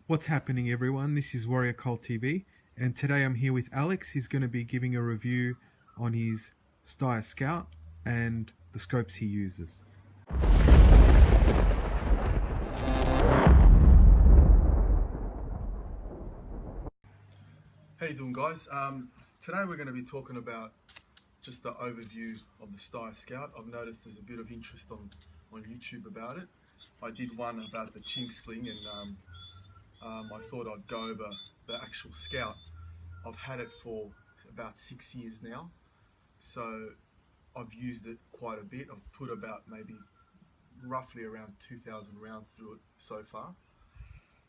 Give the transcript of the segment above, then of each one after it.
What's happening, everyone? This is Warrior Cult TV, and today I'm here with Alex. He's going to be giving a review on his Steyr Scout and the scopes he uses. How you doing, guys? Today we're going to be talking about just the overview of the Steyr Scout. I've noticed there's a bit of interest on YouTube about it. I did one about the chink sling, and I thought I'd go over the actual Scout. I've had it for about 6 years now, so I've used it quite a bit. I've put about maybe roughly around 2,000 rounds through it so far.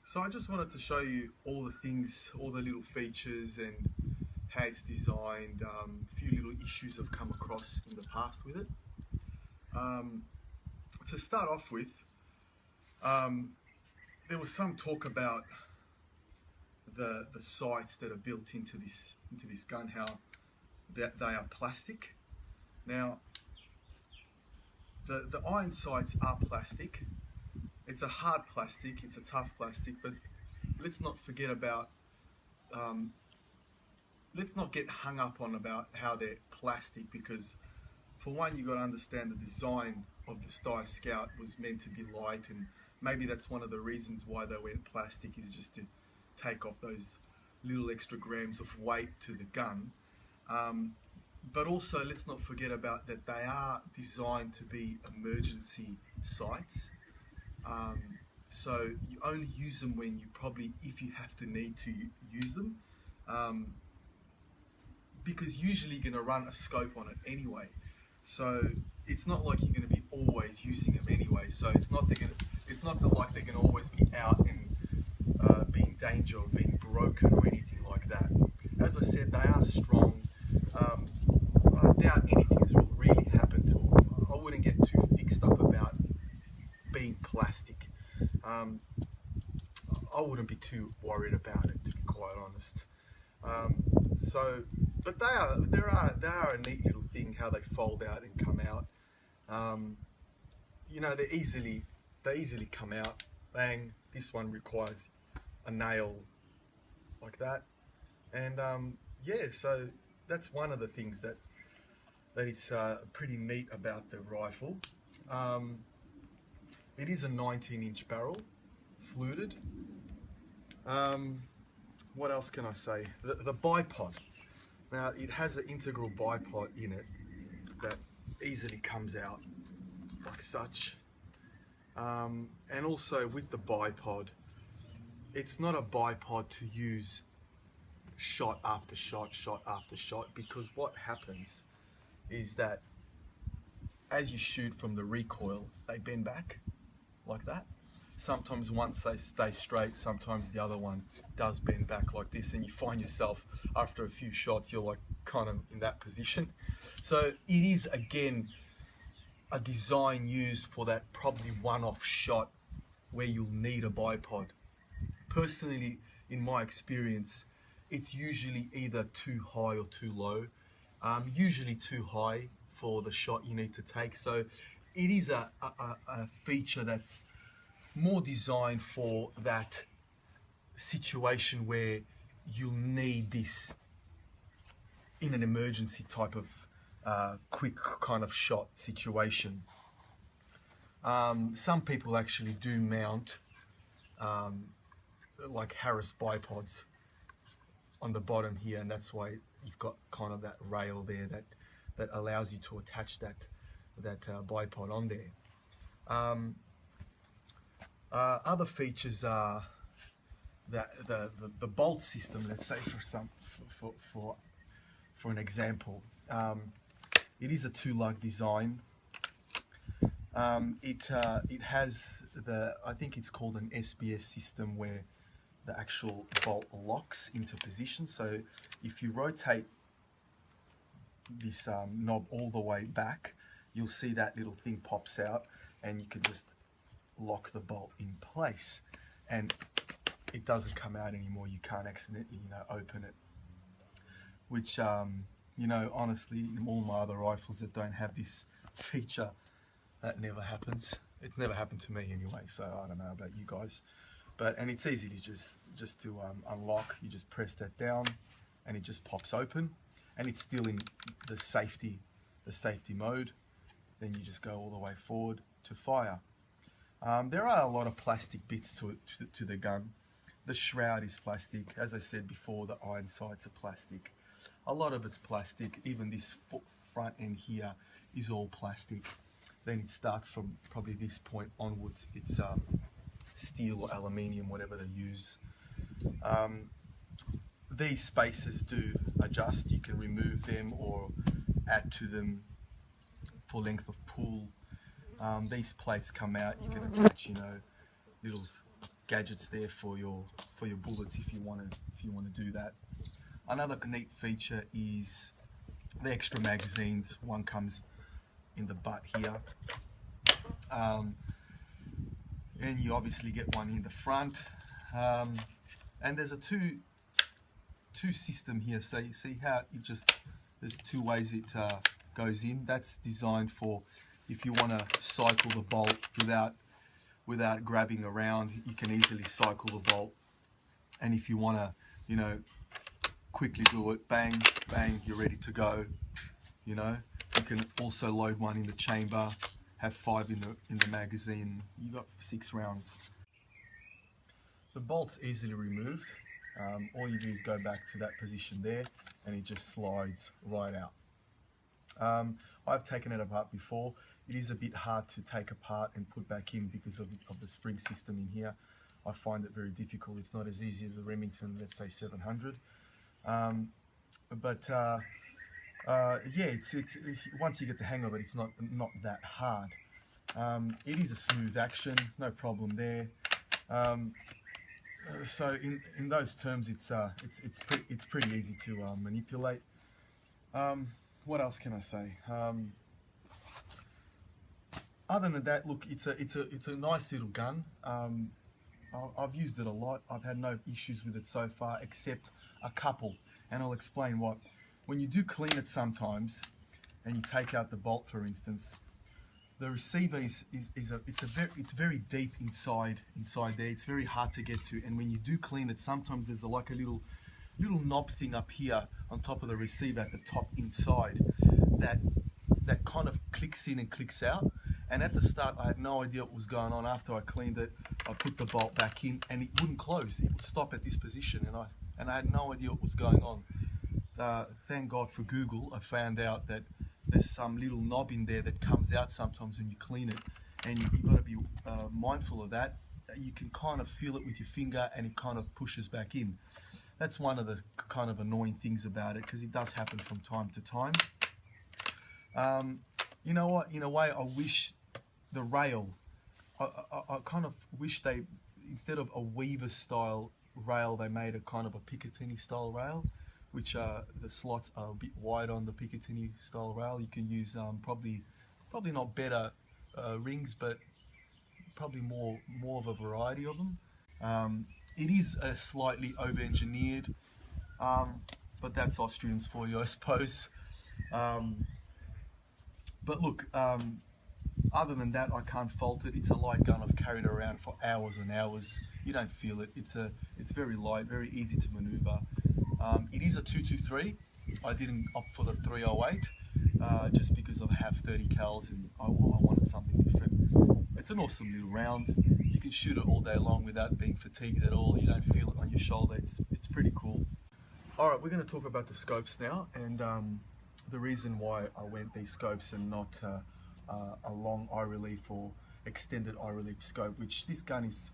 So I just wanted to show you all the things, all the little features and how it's designed, a few little issues I've come across in the past with it. To start off with, there was some talk about the sights that are built into this gun, how that they are plastic. Now, the iron sights are plastic. It's a hard plastic, it's a tough plastic, but let's not forget about, let's not get hung up on about how they're plastic, because for one, you've got to understand the design of the Steyr Scout was meant to be light, and maybe that's one of the reasons why they went plastic, is just to take off those little extra grams of weight to the gun. But also, let's not forget about that they are designed to be emergency sights. So you only use them when you if you have to need to use them, because usually you're going to run a scope on it anyway. So it's not like you're going to be always using them anyway. So it's not like they're going to always be out and be in danger of being broken or anything like that. As I said, they are strong. I doubt anything's really happened to them. I wouldn't get too fixed up about being plastic. I wouldn't be too worried about it, to be quite honest. But they are a neat little thing, how they fold out and come out. You know, they easily come out. Bang! This one requires a nail like that, and yeah. So that's one of the things that is pretty neat about the rifle. It is a 19-inch barrel, fluted. What else can I say? The bipod. Now, it has an integral bipod in it that easily comes out like such. And also with the bipod, it's not a bipod to use shot after shot, shot after shot, because what happens is that as you shoot from the recoil, they bend back like that. Sometimes once they stay straight, sometimes the other one does bend back like this, and you find yourself after a few shots you're like kind of in that position. So it is again a design used for that probably one-off shot where you'll need a bipod. Personally, in my experience, it's usually either too high or too low. Usually too high for the shot you need to take. So it is a feature that's more designed for that situation where you'll need this in an emergency type of quick kind of shot situation. Some people actually do mount like Harris bipods on the bottom here, and that's why you've got kind of that rail there that allows you to attach that bipod on there. Other features are that the bolt system. Let's say for an example, it is a two-lug design. It has I think it's called an SBS system, where the actual bolt locks into position. So if you rotate this knob all the way back, you'll see that little thing pops out, and you can just lock the bolt in place, and it doesn't come out anymore. You can't accidentally, open it. Which, honestly, in all my other rifles that don't have this feature, that never happens. It's never happened to me anyway, so I don't know about you guys. and it's easy to just to unlock. You just press that down and it just pops open, and it's still in the safety mode. Then you just go all the way forward to fire. There are a lot of plastic bits to the gun. The shroud is plastic. As I said before, the iron sights are plastic. A lot of it's plastic. Even this front end here is all plastic. Then it starts from probably this point onwards. It's steel or aluminium, whatever they use. These spaces do adjust. You can remove them or add to them for length of pull. These plates come out. You can attach, you know, little gadgets there for your bullets if you want to do that. Another neat feature is the extra magazines. One comes in the butt here, and you obviously get one in the front, and there's a two system here. So you see how there's two ways it goes in. That's designed for if you want to cycle the bolt without grabbing around. You can easily cycle the bolt, and if you want to, you know, quickly do it, bang bang, you're ready to go. You know, you can also load one in the chamber, have 5 in the magazine. You got 6 rounds. The bolt's easily removed. All you do is go back to that position there, and it just slides right out. I've taken it apart before. It is a bit hard to take apart and put back in because of the spring system in here. I find it very difficult. It's not as easy as the Remington, let's say 700. Yeah, it's once you get the hang of it, it's not that hard. It is a smooth action, no problem there. So in those terms, it's pretty easy to manipulate. What else can I say? Other than that, look, it's a nice little gun. I've used it a lot. I've had no issues with it so far, except a couple, and I'll explain what. When you do clean it sometimes, and you take out the bolt, for instance, the receiver it's very deep inside there. It's very hard to get to, and when you do clean it, sometimes there's like a little knob thing up here on top of the receiver at the top inside that kind of clicks in and clicks out. And at the start, I had no idea what was going on. After I cleaned it, I put the bolt back in, and it wouldn't close. It would stop at this position, and I had no idea what was going on. Thank God for Google. I found out that there's some little knob in there that comes out sometimes when you clean it, and you've got to be mindful of that. You can kind of feel it with your finger, and it kind of pushes back in. That's one of the kind of annoying things about it, because it does happen from time to time. You know what? In a way, I wish the rail, I kind of wish they, instead of a Weaver style rail, they made a kind of a Picatinny style rail, which the slots are a bit wide on the Picatinny style rail. You can use probably not better rings, but probably more of a variety of them. It is slightly over-engineered, but that's Austrians for you, I suppose. But look, other than that, I can't fault it. It's a light gun. I've carried it around for hours and hours. You don't feel it. It's very light, very easy to maneuver. It is a 223. I didn't opt for the 308 just because I have 30 cals and I wanted something different. It's an awesome little round. You can shoot it all day long without being fatigued at all. You don't feel it on your shoulder. It's pretty cool. All right, we're going to talk about the scopes now, and the reason why I went these scopes and not a long eye relief or extended eye relief scope, which this gun is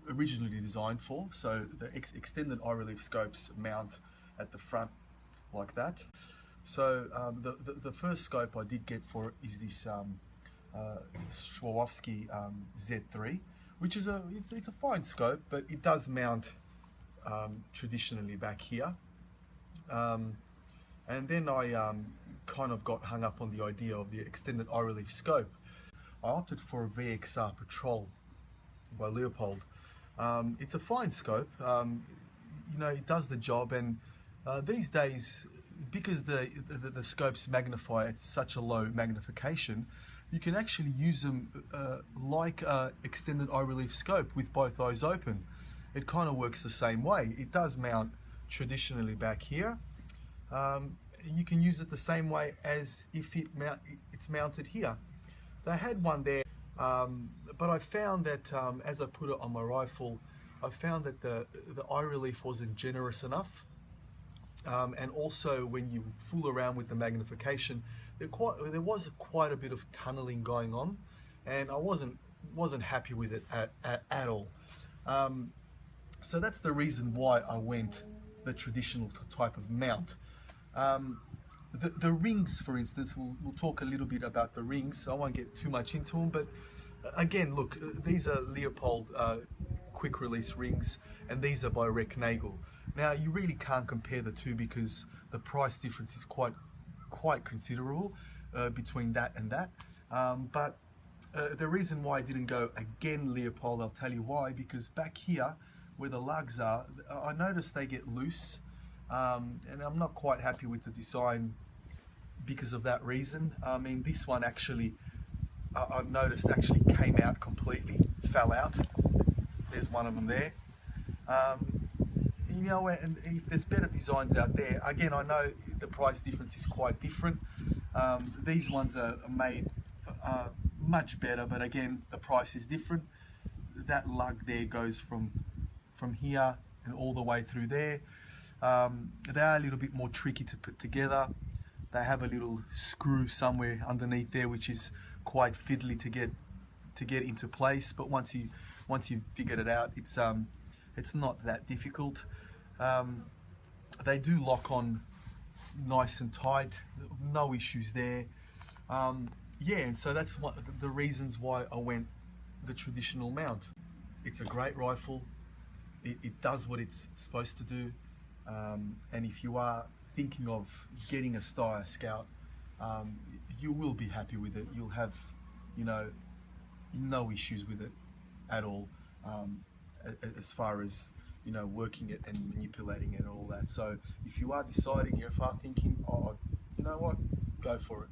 originally designed for. So the extended eye relief scopes mount at the front like that. So the first scope I did get for it is this Swarovski Z3, which is it's a fine scope, but it does mount traditionally back here. And then I kind of got hung up on the idea of the extended eye relief scope. I opted for a VXR Patrol by Leopold. It's a fine scope. You know, it does the job, and these days, because the scopes magnify at such a low magnification, you can actually use them like extended eye relief scope with both eyes open. It kind of works the same way. It does mount traditionally back here. You can use it the same way as if it's mounted here. They had one there, but I found that as I put it on my rifle, I found that the eye relief wasn't generous enough. And also when you fool around with the magnification, there was quite a bit of tunneling going on, and I wasn't happy with it at all. So that's the reason why I went the traditional type of mount. The rings, for instance, we'll talk a little bit about the rings. I won't get too much into them, but again, look, these are Leopold quick release rings, and these are by Recknagel. Now, you really can't compare the two because the price difference is quite considerable between that and that. But the reason why I didn't go again Leopold, I'll tell you why, because back here where the lugs are, I noticed they get loose, and I'm not quite happy with the design because of that reason. I mean, this one actually, I've noticed actually came out completely, fell out. There's one of them there. You know, and if there's better designs out there, again, I know the price difference is quite different. These ones are made much better, but again, the price is different. That lug there goes from here and all the way through there. They are a little bit more tricky to put together. They have a little screw somewhere underneath there, which is quite fiddly to get into place. But once you've figured it out, it's not that difficult. They do lock on nice and tight, no issues there. Yeah, and so that's one of the reasons why I went the traditional mount. It's a great rifle. It does what it's supposed to do. And if you are thinking of getting a Steyr Scout, you will be happy with it. You'll have, you know, no issues with it at all, as far as, you know, working it and manipulating it and all that. So if you are deciding, if you are thinking, oh, you know what, go for it.